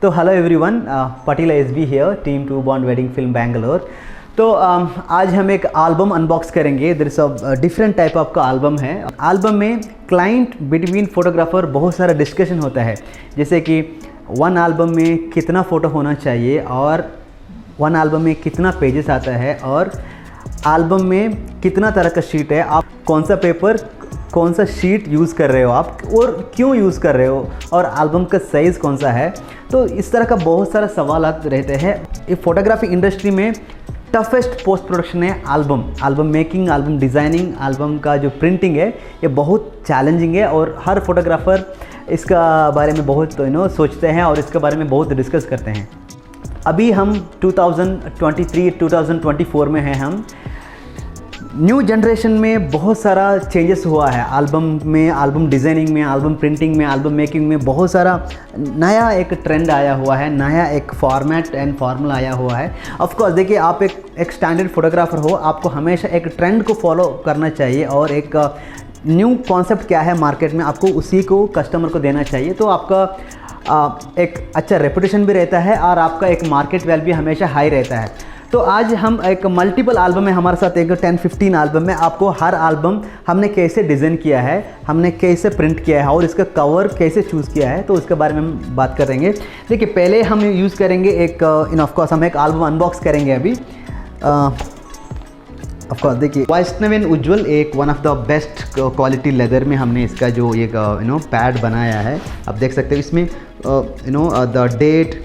तो hello everyone, Patel SB here, team two bond wedding film Bangalore. तो आज हम एक एल्बम अनबॉक्स करेंगे। There is a different type of का एल्बम है। एल्बम में क्लाइंट बिटवीन फोटोग्राफर बहुत सारा डिस्कशन होता है, जैसे कि वन एल्बम में कितना फ़ोटो होना चाहिए और वन एल्बम में कितना पेजेस आता है और एल्बम में कितना तरह का शीट है, आप कौन सा पेपर कौन सा शीट यूज़ कर रहे हो आप और क्यों यूज़ कर रहे हो, और एल्बम का साइज़ कौन सा है। तो इस तरह का बहुत सारा सवाल रहते हैं। ये फोटोग्राफी इंडस्ट्री में टफेस्ट पोस्ट प्रोडक्शन है album making, album designing, album का जो प्रिंटिंग है ये बहुत चैलेंजिंग है और हर फोटोग्राफ़र इसका बारे में बहुत सोचते हैं और इसके बारे में बहुत डिस्कस करते हैं। अभी हम 2023-2024 में हैं। हम न्यू जनरेशन में बहुत सारा चेंजेस हुआ है एल्बम में, एल्बम डिज़ाइनिंग में, एल्बम प्रिंटिंग में, एल्बम मेकिंग में बहुत सारा नया एक ट्रेंड आया हुआ है, नया एक फॉर्मेट एंड फार्मूला आया हुआ है। ऑफ कोर्स देखिए, आप एक स्टैंडर्ड फोटोग्राफर हो, आपको हमेशा एक ट्रेंड को फॉलो करना चाहिए और एक न्यू कॉन्सेप्ट क्या है मार्केट में, आपको उसी को कस्टमर को देना चाहिए। तो आपका एक अच्छा रेपुटेशन भी रहता है और आपका एक मार्केट वैल्यू भी हमेशा हाई रहता है। तो आज हम एक मल्टीपल एल्बम है हमारे साथ, एक 10-15 एल्बम है। आपको हर एल्बम हमने कैसे डिज़ाइन किया है, हमने कैसे प्रिंट किया है और इसका कवर कैसे चूज़ किया है, तो उसके बारे में हम बात करेंगे। देखिए, पहले हम यूज़ करेंगे एक ऑफकोर्स हम एक एल्बम अनबॉक्स करेंगे अभी। ऑफकोर्स देखिए, वैष्णव उज्ज्वल एक one of the best quality leather में हमने इसका जो एक पैड बनाया है। आप देख सकते हो इसमें द डेट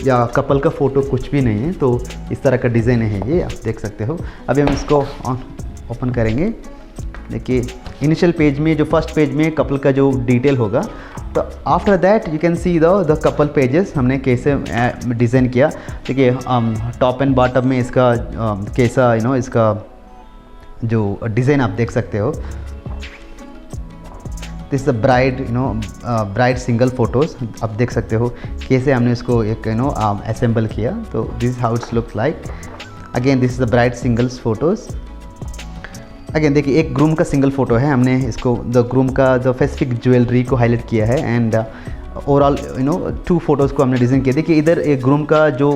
या कपल का फ़ोटो कुछ भी नहीं है, तो इस तरह का डिज़ाइन है ये, आप देख सकते हो। अभी हम इसको ओपन करेंगे। देखिए, इनिशियल पेज में जो फर्स्ट पेज में कपल का जो डिटेल होगा, तो after that you can see the couple pages हमने कैसे डिज़ाइन किया। देखिए, टॉप एंड बॉटम में इसका कैसा इसका जो डिज़ाइन आप देख सकते हो। This the bride single photos आप देख सकते हो कैसे हमने इसको एक असेंबल किया। तो this how it's looks like. Again this is the bride singles photos. Again देखिए, एक ग्रूम का सिंगल फ़ोटो है, हमने इसको द ग्रूम का द स्पेसिफिक ज्वेलरी को हाईलाइट किया है एंड ओवरऑल 2 फोटोज़ को हमने डिज़ाइन किया। देखिए, इधर एक ग्रूम का जो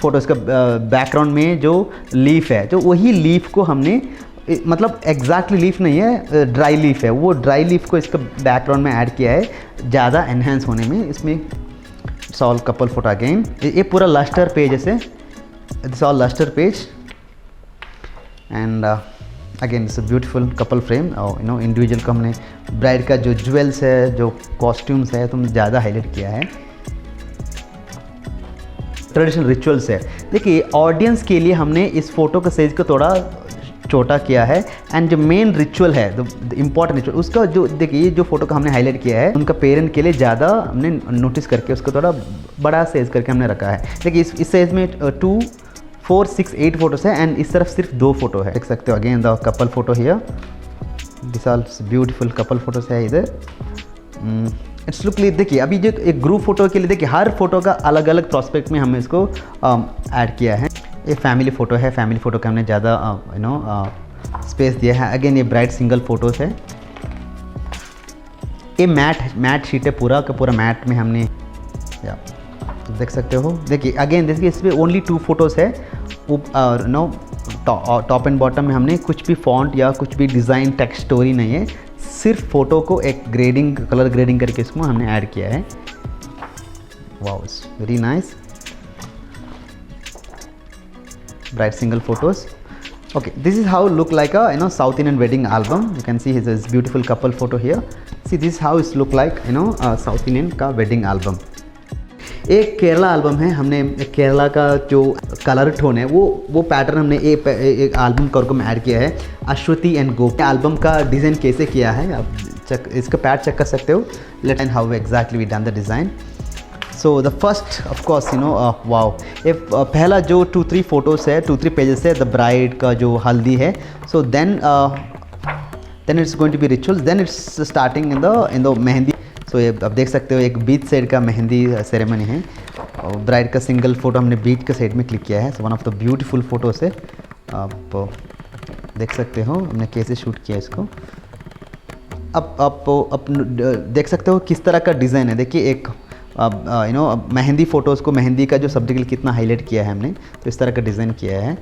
फोटोज़ का बैकग्राउंड में जो लीफ है, जो वही लीफ को हमने मतलब एग्जैक्टली लीफ नहीं है, ड्राई लीफ है, वो ड्राई लीफ को इसका बैकग्राउंड में ऐड किया है ज़्यादा एनहेंस होने में। इसमें सॉल कपल फोटो अगेन, ये पूरा लस्टर पेज है, this all luster page and again it's a beautiful couple frame. और इंडिविजुअल को हमने ब्राइड का जो ज्वेल्स है, जो कॉस्ट्यूम्स है, तुमने ज़्यादा हाईलाइट किया है। ट्रेडिशनल रिचुअल्स है। देखिए, ऑडियंस के लिए हमने इस फोटो का साइज़ को थोड़ा छोटा किया है एंड जो मेन रिचुअल है, द इम्पॉर्टेंट रिचुअल, उसका जो देखिए जो फोटो का हमने हाईलाइट किया है, उनका पेरेंट के लिए ज़्यादा हमने नोटिस करके उसको थोड़ा बड़ा साइज़ करके हमने रखा है। देखिए, इस साइज़ में 2, 4, 6, 8 फोटोज़ है एंड इस तरफ सिर्फ 2 फोटो है, देख सकते हो। Again the couple photo here, this all beautiful couple photos है इधर। इट्स लुक लाइक, देखिए अभी जो एक ग्रुप फोटो के लिए देखिए हर फोटो का अलग अलग प्रोस्पेक्ट में हमने इसको ऐड किया है। ये फैमिली फ़ोटो है, फैमिली फ़ोटो का हमने ज़्यादा स्पेस दिया है। अगेन ये ब्राइट सिंगल फ़ोटोज़ है। ये मैट शीट है, पूरा का पूरा मैट में हमने तो देख सकते हो। देखिए अगेन देखिए, इसमें ओनली 2 फोटोज़ है और टॉप एंड बॉटम में हमने कुछ भी फॉन्ट या कुछ भी डिज़ाइन टेक्स्ट स्टोरी नहीं है, सिर्फ फ़ोटो को एक ग्रेडिंग, कलर ग्रेडिंग करके इसको हमने ऐड किया है। Wow, it's very nice. Bright single photos. Okay, this is how look like a South Indian wedding album. You can see his beautiful couple photo here. See, this is how it look like South Indian का wedding album. एक Kerala album है, हमने केरला का जो colour tone है वो pattern हमने एक एल्बम कवर को ऐड किया है। अश्वती एंड गोप एल्बम का डिज़ाइन कैसे किया है आप इसका पैड चेक कर सकते हो। Let and how exactly we done the design. So the first of course wow, ये पहला जो 2-3 फोटोज़ है, 2-3 पेजेस है, द ब्राइड का जो हल्दी है। So then it's going to be rituals, then it's starting in the mehndi. सो ये आप देख सकते हो एक बीच साइड का मेहंदी सेरेमनी है और ब्राइड का सिंगल फ़ोटो हमने बीच के साइड में क्लिक किया है। So one of the beautiful photos है, आप देख सकते हो हमने कैसे शूट किया इसको। अब देख सकते हो किस तरह का डिज़ाइन है। देखिए, एक मेहंदी फ़ोटोज़ को, मेहंदी का जो सब्जेक्ट कितना हाईलाइट किया है हमने, तो इस तरह का डिज़ाइन किया है.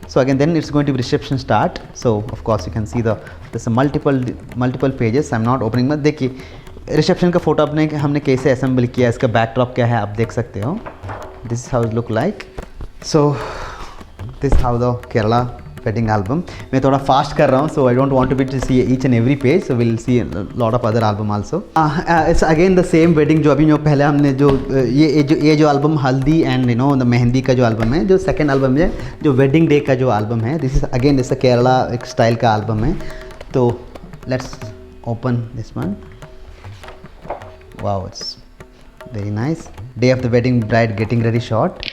So again, then it's going to be reception start. So of course you can see there's a multiple pages. I'm not opening, but देखिए रिसेप्शन का फोटो अपने हमने कैसे असेंबल किया, इसका बैकड्रॉप क्या है आप देख सकते हो. This is how it look like. So this how the Kerala wedding album. मैं थोड़ा फास्ट कर रहा हूँ, so I don't want to see each and every page, so will see lot of other album also. It's again the same wedding जो अभी जो पहले हमने जो ये जो एल्बम हल्दी एंड द मेहंदी का जो एल्बम है, जो सेकंड एल्बम है जो वेडिंग डे का जो एल्बम है, this is again this Kerala एक स्टाइल का एल्बम है. तो let's open this one. Wow, it's very nice. Day of the wedding bride getting ready shot.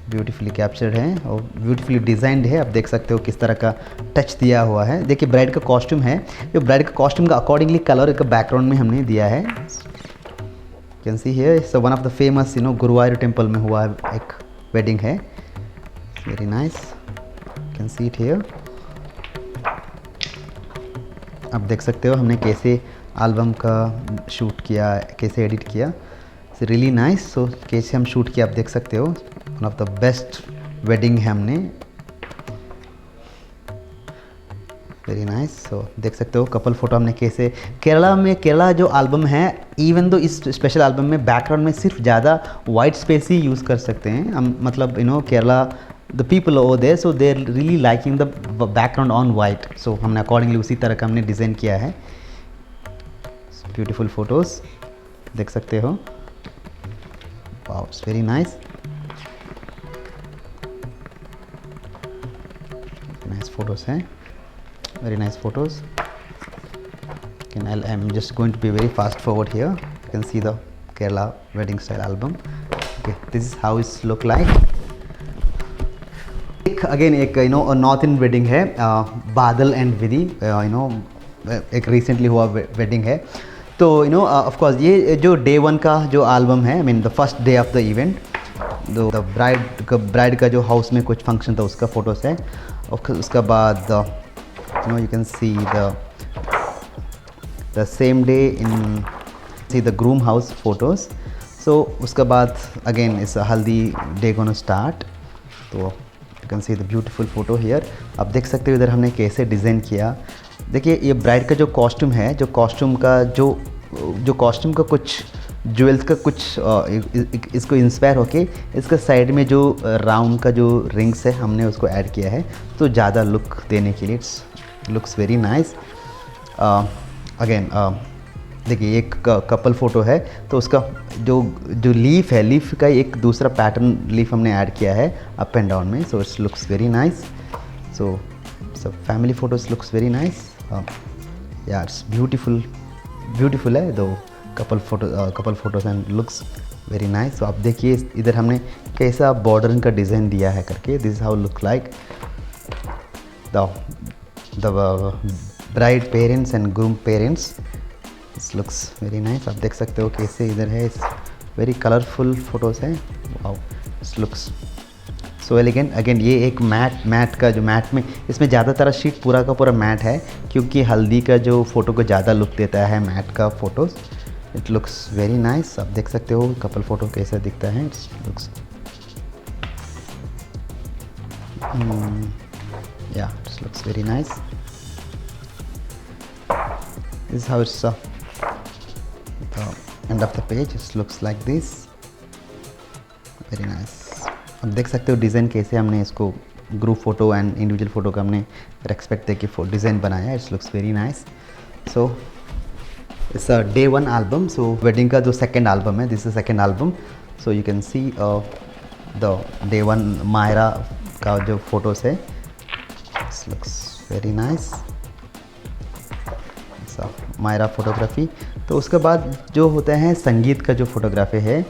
Beautifully captured है और ब्यूटीफुली डिज़ाइंड है. आप देख सकते हो किस तरह का टच दिया हुआ है. देखिए ब्राइड का कॉस्ट्यूम है, जो ब्राइड का कॉस्ट्यूम का अकॉर्डिंगली कलर का बैकग्राउंड में हमने दिया है. Can see here it's one of the famous Guruvayur temple में हुआ एक वेडिंग है. Very nice. Can see it here. आप देख सकते हो हमने कैसे एल्बम का शूट किया, कैसे एडिट किया. Really nice. सो कैसे हम शूट किया आप देख सकते हो. One of the best wedding है हमने. Very nice. सो देख सकते हो कपल फोटो हमने कैसे केरला जो एल्बम है, इवन दो इस स्पेशल एल्बम में बैकग्राउंड में सिर्फ ज़्यादा वाइट स्पेस ही यूज़ कर सकते हैं हम. मतलब Kerala the people over there, so they are really liking the background on white. सो हमने अकॉर्डिंगली उसी तरह का हमने डिज़ाइन किया है. ब्यूटीफुल फोटोज़ देख सकते हो. Wow, it's very nice. Nice photos हैं, very nice photos. I am just going to be very fast forward here. You can see the Kerala wedding style album. Okay, this is how it's look like. Again एक north Indian wedding है, बादल and विधि. एक recently हुआ wedding है. तो of course ये जो day 1 का जो एल्बम है, I mean the first day of the event, the bride का जो हाउस में कुछ फंक्शन था उसका फोटोज़ है. उसका बाद you can see the same day in see the groom house photos. So उसका बाद अगेन इस हल्दी डे गोना स्टार्ट. तो you can see the beautiful photo here. आप देख सकते हो इधर हमने कैसे डिज़ाइन किया. देखिए ये ब्राइड का जो कॉस्ट्यूम है, जो कॉस्ट्यूम का कुछ ज्वेल्स का कुछ इसको इंस्पायर होके इसका साइड में जो राउंड का जो रिंग्स है हमने उसको ऐड किया है, तो ज़्यादा लुक देने के लिए. It's looks very nice. Again देखिए एक कपल फ़ोटो है, तो उसका जो लीफ है, लीफ का एक दूसरा पैटर्न लीफ हमने ऐड किया है अप एंड डाउन में. So it's looks very nice. So family photos looks very nice. या इट्स ब्यूटीफुल है दो couple photos and looks very nice. तो आप देखिए इधर हमने कैसा बॉर्डर का डिज़ाइन दिया है करके. This is how look like the bride parents and groom parents. This looks very nice. आप देख सकते हो कैसे इधर है, वेरी कलरफुल फोटोज़ है. Wow, this looks so elegant. Again ये एक मैट का जो मैट में, इसमें ज़्यादातर शीट पूरा का पूरा मैट है, क्योंकि हल्दी का जो फ़ोटो को ज़्यादा लुक देता है मैट का photos. It looks very nice. आप देख सकते हो कपल फ़ोटो कैसा दिखता है. इट्स लुक्स या it's looks very nice. This how it's the end of the page. It's looks like this. Very nice. आप देख सकते हो डिज़ाइन कैसे हमने इसको group photo and individual photo का हमने रेस्पेक्ट दे के डिज़ाइन बनाया. It's looks very nice. So it's a day 1 album. So wedding का जो सेकंड एल्बम है, this is second album. So you can see the day 1 Myra का जो फोटोज़ है. It's looks very nice. Myra photography. तो उसके बाद जो होता है संगीत का जो फोटोग्राफी है,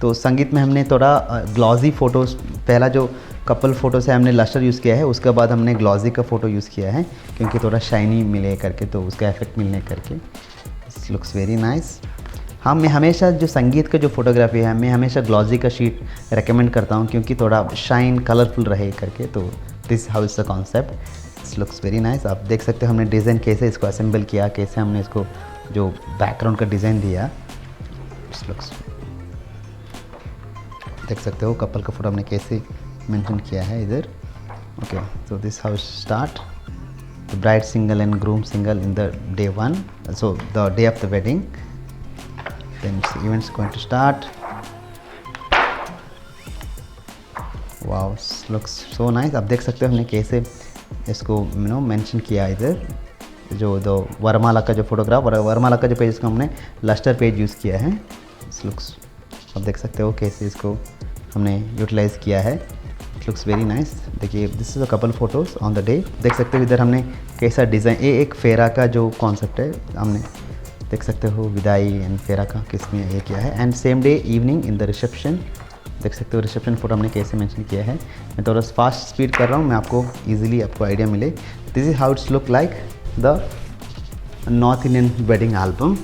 तो संगीत में हमने थोड़ा ग्लॉजी फ़ोटोज़, पहला जो कपल फ़ोटोज़ है हमने लस्टर यूज़ किया है, उसके बाद हमने ग्लॉजी का फ़ोटो यूज़ किया है क्योंकि थोड़ा शाइनी मिले करके, तो उसका इफेक्ट मिलने करके. It's looks very nice. हाँ, मैं हमेशा जो संगीत का जो फोटोग्राफी है, मैं हमेशा ग्लॉजी का शीट रेकमेंड करता हूँ क्योंकि थोड़ा शाइन कलरफुल रहे करके. तो this how is the concept. It's looks very nice. आप देख सकते हो हमने डिज़ाइन कैसे इसको असेंबल किया, कैसे हमने इसको जो बैकग्राउंड का डिज़ाइन दिया. लुक्स, देख सकते हो कपल का फोटो हमने कैसे मेंशन किया है इधर. Okay, so this how start the bride single and groom single in the day 1, so the day of the wedding. Then events going to start. Wow, looks so nice. आप देख सकते हो हमने कैसे इसको मेंशन किया इधर. जो दो वरमाला का जो फोटोग्राफ, वरमाला का जो पेज इसको हमने लस्टर पेज यूज़ किया है. लुक्स, आप देख सकते हो कैसे इसको हमने यूटिलाइज़ किया है. Looks very nice. देखिए, this is a couple photos on the day. देख सकते हो इधर हमने कैसा डिज़ाइन, ये एक फेरा का जो कॉन्सेप्ट है हमने देख सकते हो, विदाई एंड फेरा का किसमें ये किया है. And same day evening in the reception, देख सकते हो रिसेप्शन फोटो हमने कैसे मेंशन किया है. मैं थोड़ा फास्ट स्पीड कर रहा हूँ, मैं आपको ईजिली आपको आइडिया मिले. This is how it's look like the north Indian wedding album.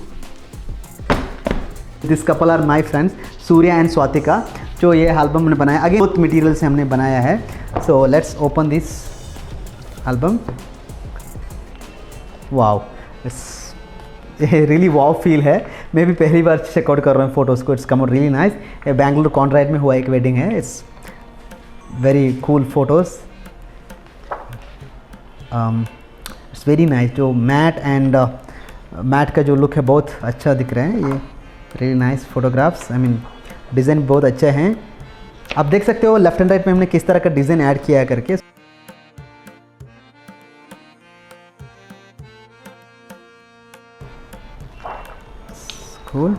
This couple are my friends Surya and Swatika, जो ये एल्बम हमने बनाया अगेन बहुत मटेरियल से हमने बनाया है. So let's open this album. Wow, ये रियली वाओ फील है. मैं भी पहली बार चेकआउट कर रहा हूँ फोटोज़ को. It's come out really nice. ये बेंगलुरु कॉन्ट्राइड में हुआ एक वेडिंग है. It's very cool photos. It's very nice. जो मैट एंड मैट का जो लुक है बहुत अच्छा दिख रहा है. ये really nice photographs. I mean design बहुत अच्छे हैं. आप देख सकते हो लेफ्ट एंड राइट में हमने किस तरह का डिज़ाइन ऐड किया है करके. कूल.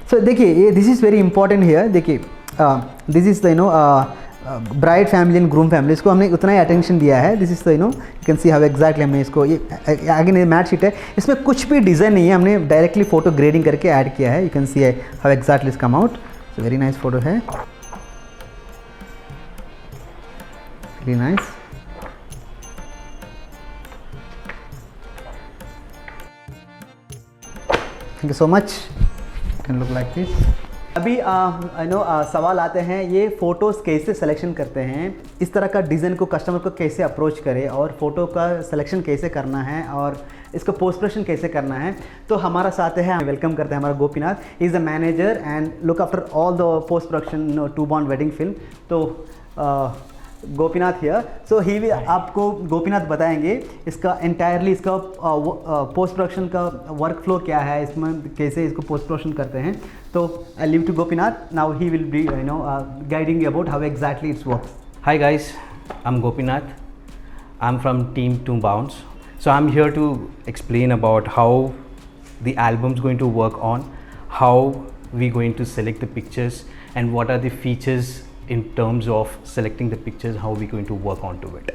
सो देखिए, ये this is very important here. देखिए, this is the bride family and groom family, इसको हमने उतना ही अटेंशन दिया है. This is the you can see how exactly हमने इसको, ये आगे मैट शीट है, इसमें कुछ भी डिज़ाइन नहीं है, हमने डायरेक्टली फोटो ग्रेडिंग करके ऐड किया है. You can see how exactly is come out. Very nice photo है, very nice. Thank you so much. Can look like this. अभी सवाल आते हैं, ये फ़ोटोज़ कैसे सिलेक्शन करते हैं, इस तरह का डिज़ाइन को कस्टमर को कैसे अप्रोच करें और फ़ोटो का सिलेक्शन कैसे करना है और इसको पोस्ट प्रोडक्शन कैसे करना है. तो हमारा साथ है, वेलकम करते हैं हमारा Gopinath. He is a manager and look after all the post production two bond wedding film. तो गोपीनाथ हियर. सो ही भी आपको गोपीनाथ बताएंगे इसका एंटायरली इसका पोस्ट प्रोडक्शन का वर्क फ्लो क्या है, इसमें कैसे इसको पोस्ट प्रोडक्शन करते हैं. तो I leave to Gopinath. Now he will be guiding you about how exactly it's works. Hi guys, I'm Gopinath. I'm from Team Two Bounce. So I'm here to explain about how the album's going to work on, how we're going to select the pictures, and what are the features in terms of selecting the pictures, how we're going to work onto it.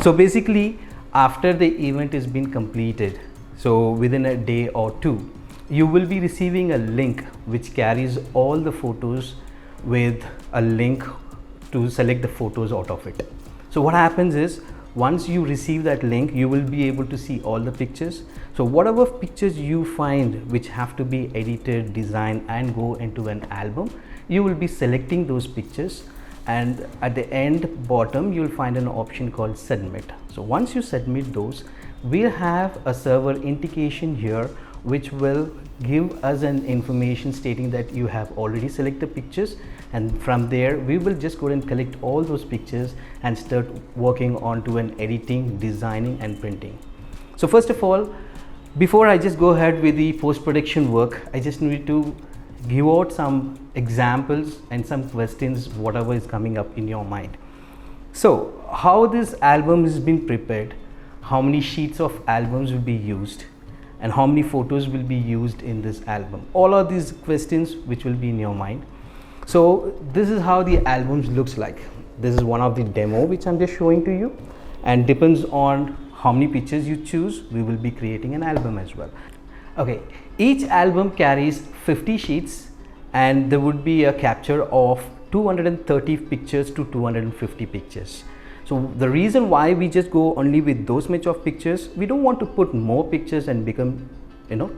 So basically, after the event has been completed, so within a day or two, you will be receiving a link which carries all the photos with a link to select the photos out of it. So what happens is, once you receive that link, you will be able to see all the pictures. So whatever pictures you find which have to be edited, designed and go into an album, you will be selecting those pictures, and at the end bottom you will find an option called submit. So once you submit those, we'll have a server indication here which will give us an information stating that you have already selected pictures, and from there we will just go and collect all those pictures and start working on to an editing, designing and printing. So first of all, before I just go ahead with the post-production work, I just need to give out some examples and some questions, whatever is coming up in your mind. So how this album has been prepared, how many sheets of albums will be used, and how many photos will be used in this album. All of these questions which will be in your mind. So this is how the albums looks like. This is one of the demo which I'm just showing to you, and depends on how many pictures you choose, we will be creating an album as well. Okay, each album carries 50 sheets, and there would be a capture of 230 pictures to 250 pictures. So the reason why we just go only with those much of pictures, we don't want to put more pictures and become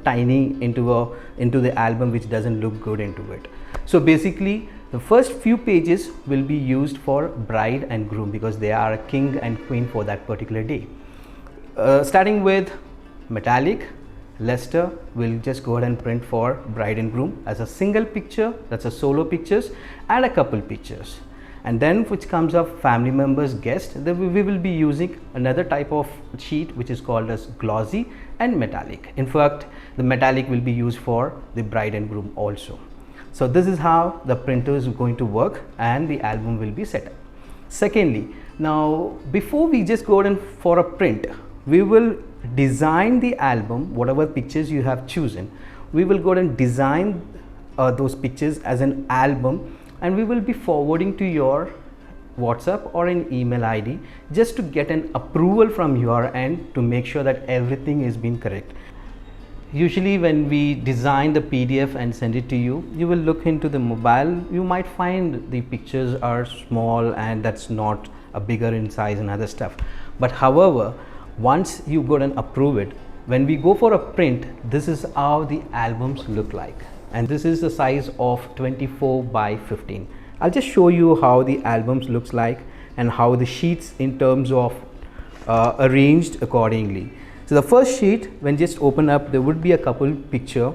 tiny into the album which doesn't look good into it. So basically the first few pages will be used for bride and groom, because they are a king and queen for that particular day. Starting with metallic, Lester will just go ahead and print for bride and groom as a single picture, that's a solo pictures, and a couple pictures. And then which comes up family members, guest, then we will be using another type of sheet which is called as glossy and metallic. In fact, the metallic will be used for the bride and groom also. So this is how the printer is going to work and the album will be set up. Secondly, now before we just go in for a print, we will design the album, whatever pictures you have chosen, we will go and design those pictures as an album, and we will be forwarding to your WhatsApp or an email ID just to get an approval from your end to make sure that everything is being correct. Usually when we design the PDF and send it to you, you will look into the mobile, you might find the pictures are small and that's not a bigger in size and other stuff. But however, once you go and approve it, when we go for a print, this is how the albums look like. And this is the size of 24 by 15. I'll just show you how the albums looks like and how the sheets in terms of arranged accordingly. So the first sheet, when just open up, there would be a couple picture,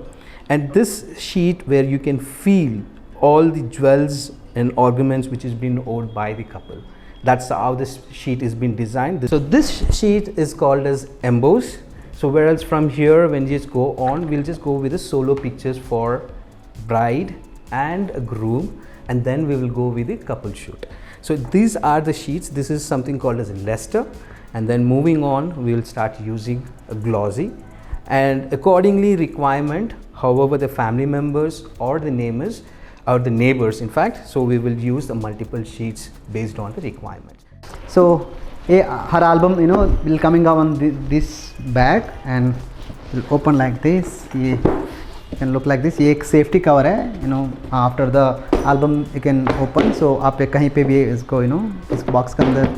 and this sheet where you can feel all the jewels and ornaments which is being worn by the couple. That's how this sheet is being designed. So this sheet is called as emboss. So whereas from here, when you just go on, we'll just go with the solo pictures for bride and a groom, and then we will go with the couple shoot. So these are the sheets. This is something called as Lester, and then moving on, we will start using a glossy, and accordingly requirement, however the family members or the neighbors, in fact, so we will use the multiple sheets based on the requirement. So her album, will coming up on this bag and will open like this. ये can look like this. ये एक safety cover है, after the album you can open, so आप कहीं पे भी इसको इस बॉक्स के अंदर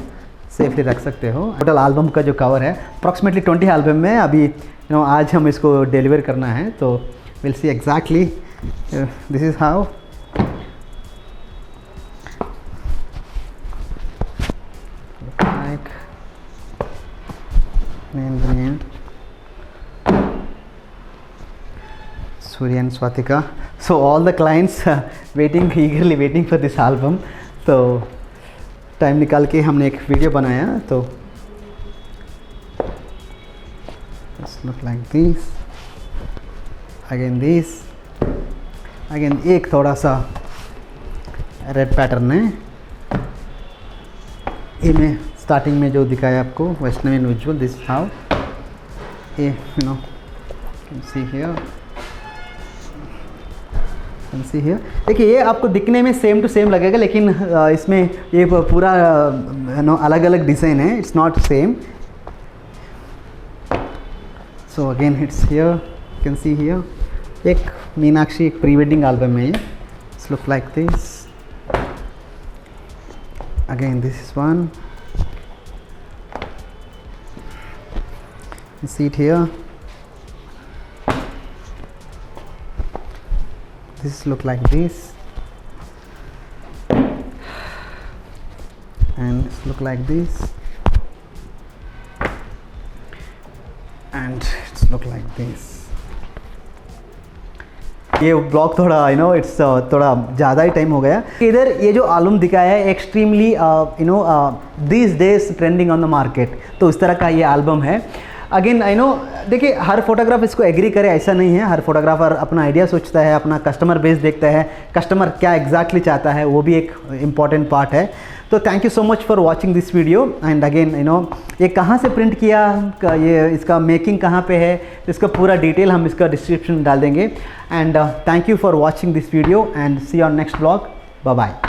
सेफली रख सकते हो. टोटल एल्बम का जो कवर है अप्रॉक्सीमेटली 20 एल्बम में अभी आज हम इसको डिलीवर करना है. तो will see exactly this is how Surya and Swatika. So all the clients eagerly waiting for this album. तो टाइम निकाल के हमने एक वीडियो बनाया. तो look like this, again एक थोड़ा सा रेड पैटर्न है. ये मैं स्टार्टिंग में जो दिखाया आपको वैष्णवी विजुअल, दिस हाउ ये सी हियर. देखिए ये आपको दिखने में सेम टू सेम लगेगा, लेकिन इसमें ये पूरा अलग अलग डिज़ाइन है. It's not same. So again it's here, you can see here एक मीनाक्षी एक प्री वेडिंग एल्बम है. It's look like this. Again this is one. You see it here. This look like this, and this look like this, and it's look like this. ये blog थोड़ा it's थोड़ा ज़्यादा ही time हो गया. इधर ये जो एल्बम दिखाया है extremely this days trending on the market, तो इस तरह का ये एल्बम है. अगेन देखिए हर फोटोग्राफर इसको एग्री करे ऐसा नहीं है. हर फोटोग्राफर अपना आइडिया सोचता है, अपना कस्टमर बेस देखता है, कस्टमर क्या एग्जैक्टली चाहता है, वो भी एक इम्पॉर्टेंट पार्ट है. तो thank you so much for watching this video. And again ये कहाँ से प्रिंट किया, ये इसका मेकिंग कहाँ पे है, इसका पूरा डिटेल हम इसका डिस्क्रिप्शन डाल देंगे. And thank you for watching this video and see on next blog. Bye bye.